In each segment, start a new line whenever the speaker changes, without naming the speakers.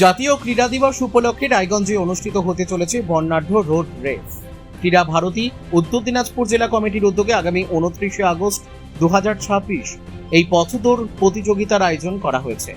জাতীয় ক্রীড়া দিবস উপলক্ষে রায়গঞ্জে অনুষ্ঠিত হতে চলেছে বর্ণাঢ্য রোড রেস। ক্রীড়া ভারতী উত্তর দিনাজপুর জেলা কমিটির উদ্যোগে আগামী 29শে আগস্ট 2026 এই পথদৌড় প্রতিযোগিতার আয়োজন করা হয়েছে।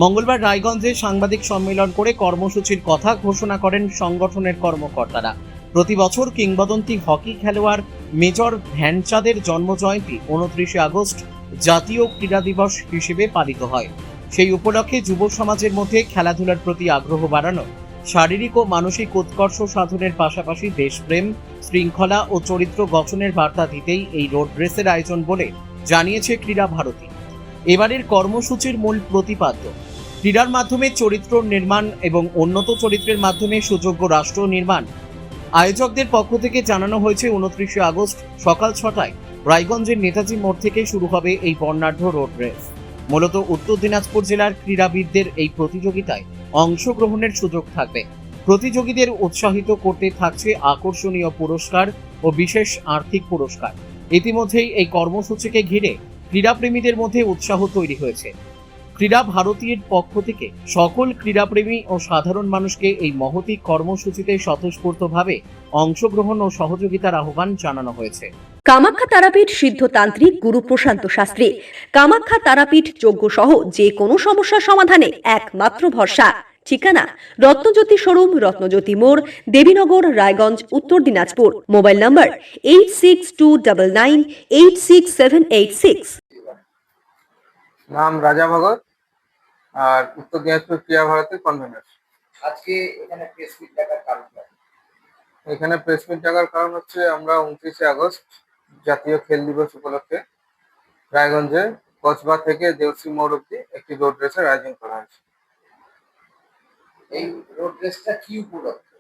মঙ্গলবার রায়গঞ্জে সাংবাদিক সম্মেলন করে কর্মসূচির কথা ঘোষণা করেন সংগঠনের কর্মকর্তারা। প্রতি বছর কিংবদন্তি হকি খেলোয়াড় মেজর ধ্যানচাঁদের জন্মজয়ন্তী 29শে আগস্ট জাতীয় ক্রীড়া দিবস হিসেবে পালিত হয়। সেই উপলক্ষে যুব সমাজের মধ্যে খেলাধুলার প্রতি আগ্রহ বাড়ানো, শারীরিক ও মানসিক উৎকর্ষ সাধনের পাশাপাশি দেশপ্রেম, শৃঙ্খলা ও চরিত্র গঠনের বার্তা দিতেই এই রোড রেসের আয়োজন বলে জানিয়েছে ক্রীড়া ভারতী। এবারের কর্মসূচির মূল প্রতিপাদ্য ক্রীড়ার মাধ্যমে চরিত্র নির্মাণ এবং উন্নত চরিত্রের মাধ্যমে সুযোগ্য রাষ্ট্র নির্মাণ। আয়োজকদের পক্ষ থেকে জানানো হয়েছে 29শে আগস্ট সকাল 6টায় রায়গঞ্জের নেতাজি মোড় থেকে শুরু হবে এই বর্ণাঢ্য রোড রেস। মূলত উত্তর দিনাজপুর জেলার ক্রীড়াবিদদের এই প্রতিযোগিতায় অংশগ্রহণের সুযোগ থাকবে। প্রতিযোগীদের উৎসাহিত করতে থাকছে আকর্ষণীয় পুরস্কার ও বিশেষ আর্থিক পুরস্কার। ইতিমধ্যেই এই কর্মসূচিকে ঘিরে ক্রীড়াপ্রেমীদের মধ্যে উৎসাহ তৈরি হয়েছে। ক্রীড়া ভারতীর পক্ষ থেকে সকল ক্রীড়াপ্রেমী ও সাধারণ মানুষকে এই মহতী কর্মসূচিতে স্বতঃস্ফূর্তভাবে অংশগ্রহণ ও সহযোগিতার আহ্বান জানানো হয়েছে।
কামাখ্যা তারাপীঠ সিদ্ধতান্ত্রিক গুরু প্রশান্ত শাস্ত্রী। কামাখ্যা তারাপীঠ যজ্ঞ সহ যে কোনো সমস্যার সমাধানে একমাত্র ভরসা। ঠিকানা রত্নজ্যোতি শোরুম, রত্নজ্যোতি মোড়, দেবীনগর, রায়গঞ্জ, উত্তর দিনাজপুর। মোবাইল নম্বর 8629986786।
নাম রাজা ভগত আর উত্তর দিনাজপুর ক্রীড়া ভারতীর কনভেনার।
আজকে এখানে প্রেস মিট ডাকার কারণ কি?
এখানে প্রেস মিট ডাকার কারণ হচ্ছে আমরা 29শে আগস্ট জাতীয় খেল দিবস উপলক্ষে রায়গঞ্জে কসবা থেকে দেউসি মোড় অব্দি একটি রোড রেসের আয়োজন করা হয়েছে।
এই রোড রেসটা কি উপলক্ষে?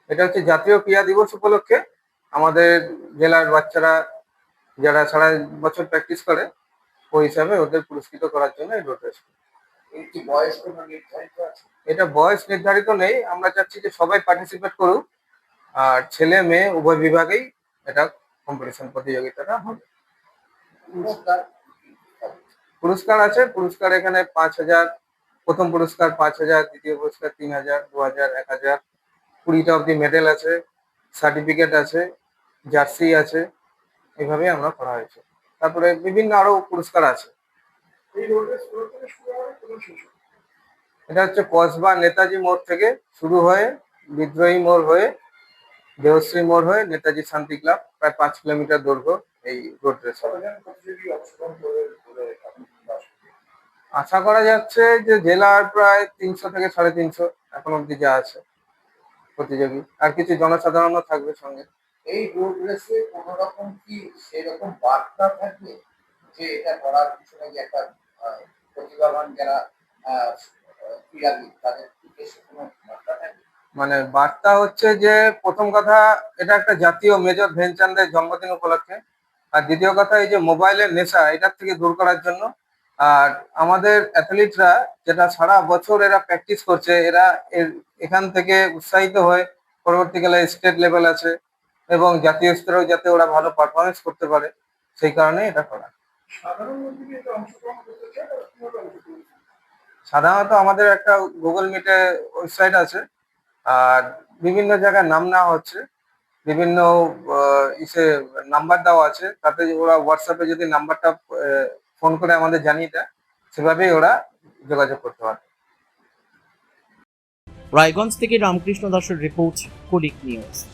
এটা হচ্ছে জাতীয় ক্রীড়া দিবস উপলক্ষে আমাদের জেলার বাচ্চারা যারা সারা বছর প্র্যাকটিস করে ওই হিসাবে ওদের পুরস্কৃত করার জন্য এই রোড রেস।
এর কি বয়স কোনো নির্ধারিত আছে?
এটা বয়স নির্ধারিত নেই, আমরা চাচ্ছি যে সবাই পার্টিসিপেট করুক আর ছেলে মেয়ে উভয় বিভাগেই এটা কম্পিটিশন প্রতিযোগিতাটা হবে।
পুরস্কার
পুরস্কার আছে, পুরস্কার এখানে 5,000, প্রথম পুরস্কার 5,000, দ্বিতীয় পুরস্কার 3,000, 2,000, 1,000, 20টা অব্দি মেডেল আছে, সার্টিফিকেট আছে, জার্সি আছে, এইভাবে আমরা করা হয়েছে। তারপরে বিভিন্ন আরো পুরস্কার আছে।
এই রোড রেস কোথা থেকে শুরু হবে, কোন শেষ হবে?
এটা হচ্ছে কসবা নেতাজি মোড় থেকে শুরু হয়ে বিদ্রোহী মোড় হয়ে দেবশ্রী মোড় হয়ে নেতাজি শান্তি ক্লাব, প্রায় 5 কিলোমিটার দৈর্ঘ্য এই রোড রেস হবে।
কতজন প্রতিযোগী অংশগ্রহণ করবে বলে আপনি আশা করেন?
আশা করা যাচ্ছে যে জেলার প্রায় 300 থেকে 350 এখন অব্দি যা আছে প্রতিযোগী, আর কিছু জনসাধারণও থাকবে সঙ্গে।
এই রোড রেসে কোন রকম কি সেরকম বার্তা থাকবে যে এটা করার পিছনে যে একটা প্রতিভাবান যারা ক্রীড়াবিদ তাদের উদ্দেশ্যে কোনো বার্তা থাকবে?
মানে বার্তা হচ্ছে যে প্রথম কথা এটা একটা জাতীয় মেজর ধ্যানচাঁদের জন্মদিন উপলক্ষে, আর দ্বিতীয় কথা এই যে মোবাইলের নেশা এটার থেকে দূর করার জন্য। আর আমাদের অ্যাথলিটরা যেটা সারা বছর এরা প্র্যাকটিস করছে, এরা এখান থেকে উৎসাহিত হয়ে পরবর্তীকালে স্টেট লেভেল আছে এবং জাতীয় স্তরেও যাতে ওরা ভালো পারফরমেন্স করতে পারে, সেই কারণে এটা করা।
সাধারণ মানুষ যদি এটা অংশগ্রহণ করতে চায় তারা কিভাবে অংশগ্রহণ করবে?
সাধারণত আমাদের একটা গুগল মিটে ওয়েবসাইট আছে, আর বিভিন্ন জায়গায় নাম নেওয়া হচ্ছে, বিভিন্ন ইসে নাম্বার দেওয়া আছে, তাতে ওরা হোয়াটসঅ্যাপে যদি নাম্বারটা ফোন করে আমাদের জানিয়ে দেয় সেভাবেই ওরা যোগাযোগ করতে পারে।
রায়গঞ্জ থেকে রামকৃষ্ণ দাসের রিপোর্ট, কুলিক নিউজ।